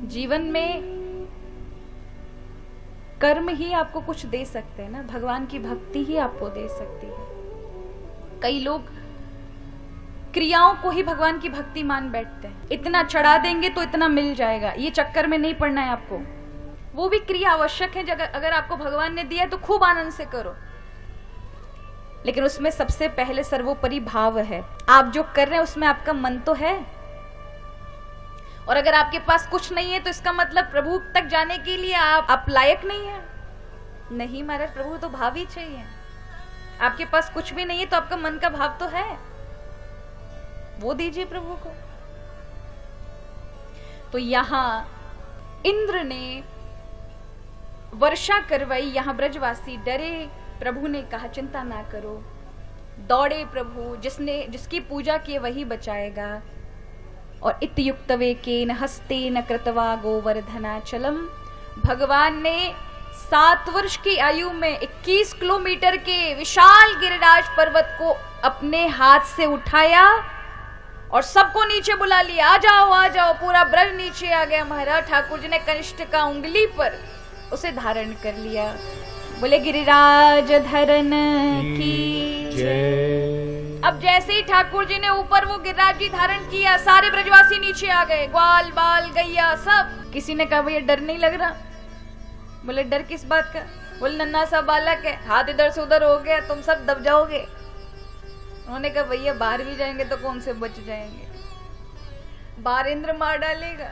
जीवन में कर्म ही आपको कुछ दे सकते हैं ना, भगवान की भक्ति ही आपको दे सकती है। कई लोग क्रियाओं को ही भगवान की भक्ति मान बैठते हैं, इतना चढ़ा देंगे तो इतना मिल जाएगा, ये चक्कर में नहीं पड़ना है आपको। वो भी क्रिया आवश्यक है, अगर आपको भगवान ने दिया तो खूब आनंद से करो, लेकिन उसमें सबसे पहले सर्वोपरि भाव है। आप जो कर रहे हैं उसमें आपका मन तो है। और अगर आपके पास कुछ नहीं है तो इसका मतलब प्रभु तक जाने के लिए आप लायक नहीं है। नहीं महाराज, प्रभु तो भाव ही चाहिए। आपके पास कुछ भी नहीं है तो आपका मन का भाव तो है, वो दीजिए प्रभु को। तो यहां इंद्र ने वर्षा करवाई, यहां ब्रजवासी डरे। प्रभु ने कहा चिंता ना करो, दौड़े प्रभु, जिसकी पूजा की वही बचाएगा। और इत्युक्तवे केन हस्तेन कृत्वा गोवर्धनाचलम, भगवान ने 7 वर्ष की आयु में 21 किलोमीटर के विशाल गिरिराज पर्वत को अपने हाथ से उठाया और सबको नीचे बुला लिया, आ जाओ आ जाओ। पूरा ब्रज नीचे आ गया महाराज। ठाकुर जी ने कनिष्ठ का उंगली पर उसे धारण कर लिया। बोले गिरिराज धरन की जय। अब जैसे ही ठाकुर जी ने ऊपर वो गिरिराज जी धारण किया, सारे ब्रजवासी नीचे आ गए, ग्वाल बाल गैया सब। किसी ने कहा भैया डर नहीं लग रहा? बोले डर किस बात का? बोले नन्हा सा बालक है, हाथ इधर से उधर हो गया, तुम सब दब जाओगे। उन्होंने कहा भैया बाहर भी जाएंगे तो कौन से बच जाएंगे, बाहर इंद्र मार डालेगा,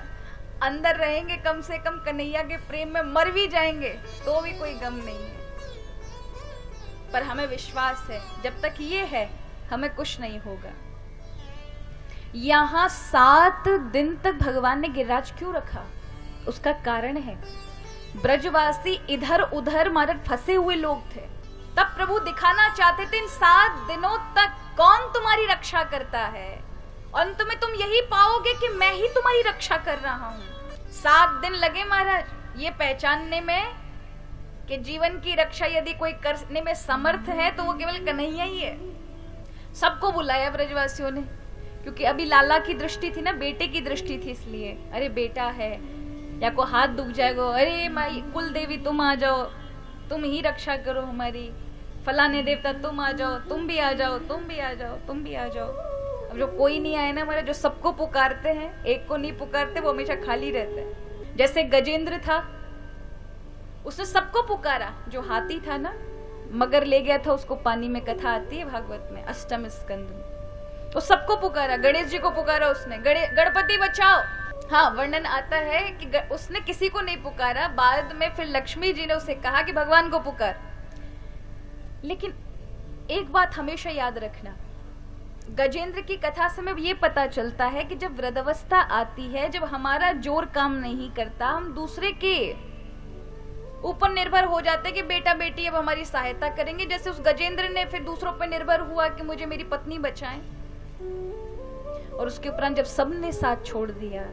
अंदर रहेंगे कम से कम कन्हैया के प्रेम में मर भी जाएंगे तो भी कोई गम नहीं है। पर हमें विश्वास है जब तक ये है हमें कुछ नहीं होगा। यहां 7 दिन तक भगवान ने गिरिराज क्यों रखा? उसका कारण है, ब्रजवासी इधर उधर मारे फंसे हुए लोग थे। तब प्रभु दिखाना चाहते थे इन 7 दिनों तक कौन तुम्हारी रक्षा करता है। अंत में तुम यही पाओगे कि मैं ही तुम्हारी रक्षा कर रहा हूं। 7 दिन लगे महाराज ये पहचानने में कि जीवन की रक्षा यदि कोई करने में समर्थ है तो वो केवल कन्हैया ही है। सबको बुलाया ब्रजवासियों ने, क्योंकि अभी लाला की दृष्टि थी ना, बेटे की दृष्टि थी, इसलिए अरे बेटा है या को हाथ दुख जाएगा, अरे माई कुल देवी तुम आ जाओ, तुम ही रक्षा करो हमारी, फलाने देवता तुम आ जाओ, तुम भी आ जाओ, तुम भी आ जाओ, तुम भी आ जाओ। अब जो कोई नहीं आए ना हमारे, जो सबको पुकारते हैं, एक को नहीं पुकारते वो हमेशा खाली रहते हैं। जैसे गजेंद्र था, उसने सबको पुकारा, जो हाथी था ना, मगर ले गया था उसको पानी में, कथा आती है भागवत में 8वें स्कंद में। तो सबको पुकारा, गणेश जी को पुकारा उसने, गणपति बचाओ। हाँ, वर्णन आता है कि उसने किसी को नहीं पुकारा, बाद में फिर लक्ष्मी जी ने उसे कहा कि भगवान को पुकार। लेकिन एक बात हमेशा याद रखना, गजेंद्र की कथा से हमें ये पता चलता है कि जब वृद्धावस्था आती है, जब हमारा जोर काम नहीं करता, हम दूसरे के ऊपर निर्भर हो जाते हैं कि बेटा बेटी अब हमारी सहायता करेंगे। जैसे उस गजेंद्र ने फिर दूसरों पर निर्भर हुआ कि मुझे मेरी पत्नी बचाएं, और उसके उपरांत जब सबने साथ छोड़ दिया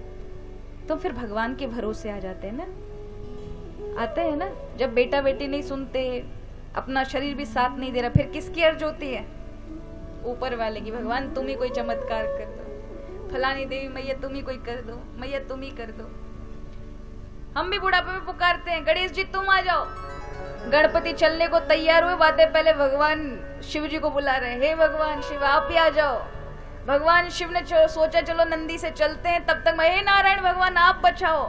तो फिर भगवान के भरोसे आ जाते हैं ना, आते हैं ना। जब बेटा बेटी नहीं सुनते, अपना शरीर भी साथ नहीं दे रहा, फिर किसकी अर्ज होती है? ऊपर वाले की। भगवान तुम ही कोई चमत्कार कर दो, फलानी देवी मैया तुम ही कोई कर दो, मैया तुम ही कर दो। हम भी बुढ़ापे में पुकारते हैं गणेश जी तुम आ जाओ। गणपति चलने को तैयार हुए, बातें पहले भगवान शिव जी को बुला रहे, हे भगवान शिव आप ही आ जाओ। भगवान शिव ने सोचा चलो नंदी से चलते हैं, तब तक हे नारायण भगवान आप बचाओ।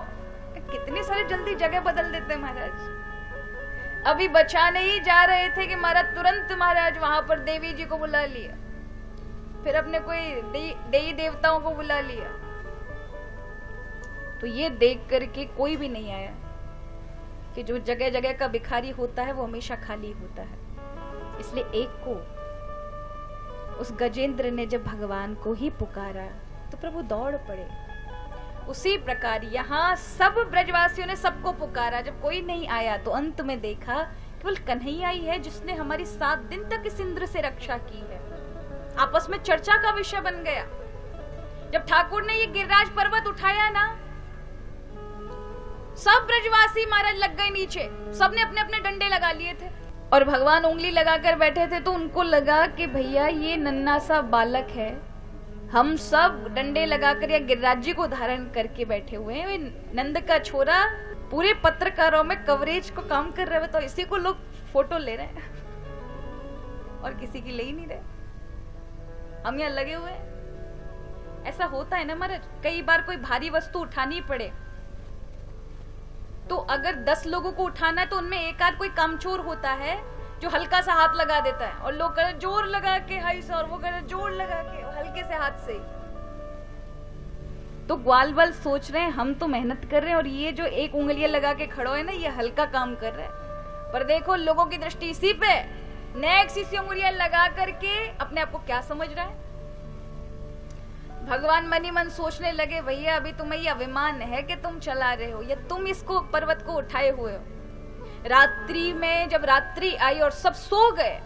कितनी सारी जल्दी जगह बदल देते हैं महाराज। अभी बचाने ही जा रहे थे कि महाराज तुरंत महाराज वहां पर देवी जी को बुला लिया, फिर अपने कोई देवी देवताओं को बुला लिया। तो ये देख करके कोई भी नहीं आया कि जो जगह जगह का भिखारी होता है वो हमेशा खाली होता है। इसलिए एक को, उस गजेंद्र ने जब भगवान को ही पुकारा तो प्रभु दौड़ पड़े। उसी प्रकार यहाँ सब ब्रजवासियों ने सबको पुकारा, जब कोई नहीं आया तो अंत में देखा केवल कन्हैया ही है जिसने हमारी 7 दिन तक इस इंद्र से रक्षा की है। आपस में चर्चा का विषय बन गया। जब ठाकुर ने ये गिरिराज पर्वत उठाया ना, सब ब्रजवासी महाराज लग गए नीचे, सबने अपने अपने डंडे लगा लिए थे और भगवान उंगली लगाकर बैठे थे। तो उनको लगा कि भैया ये नन्हा सा बालक है, हम सब डंडे लगाकर या गिरिराज जी को धारण करके बैठे हुए हैं। नंद का छोरा पूरे पत्रकारों में कवरेज को काम कर रहे हैं, तो इसी को लोग फोटो ले रहे हैं और किसी की ले ही नहीं रहे। हम यहाँ लगे हुए हैं। ऐसा होता है ना महाराज, कई बार कोई भारी वस्तु उठानी पड़े तो अगर 10 लोगों को उठाना है तो उनमें एक आध कोई कामचोर होता है जो हल्का सा हाथ लगा देता है और लोग कह जोर लगा के हाई सर, वो कह जोर लगा के हल्के से हाथ से। तो ग्वाल बाल सोच रहे हैं हम तो मेहनत कर रहे हैं और ये जो एक उंगलियां लगा के खड़ो है ना, ये हल्का काम कर रहा है। पर देखो लोगों की दृष्टि इसी पे, नेक्स्ट इसी उंगलियां लगा करके अपने आप को क्या समझ रहा है। भगवान मनी मन सोचने लगे भैया अभी तुम्हें ये अभिमान है कि तुम चला रहे हो या तुम इसको पर्वत को उठाए हुए हो। रात्रि में जब रात्रि आई और सब सो गए,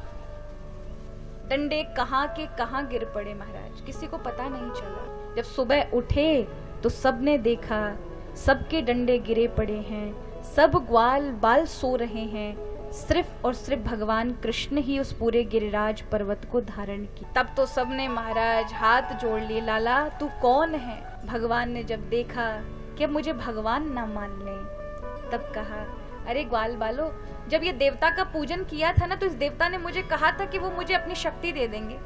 डंडे कहां के कहां गिर पड़े महाराज, किसी को पता नहीं चला। जब सुबह उठे तो सबने देखा सबके डंडे गिरे पड़े हैं, सब ग्वाल बाल सो रहे हैं, सिर्फ और सिर्फ भगवान कृष्ण ही उस पूरे गिरिराज पर्वत को धारण की। तब तो सबने महाराज हाथ जोड़ लिए, लाला तू कौन है। भगवान ने जब देखा कि मुझे भगवान ना मान ले, तब कहा अरे ग्वाल बालो, जब ये देवता का पूजन किया था ना तो इस देवता ने मुझे कहा था कि वो मुझे अपनी शक्ति दे देंगे,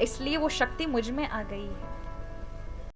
इसलिए वो शक्ति मुझ में आ गई है।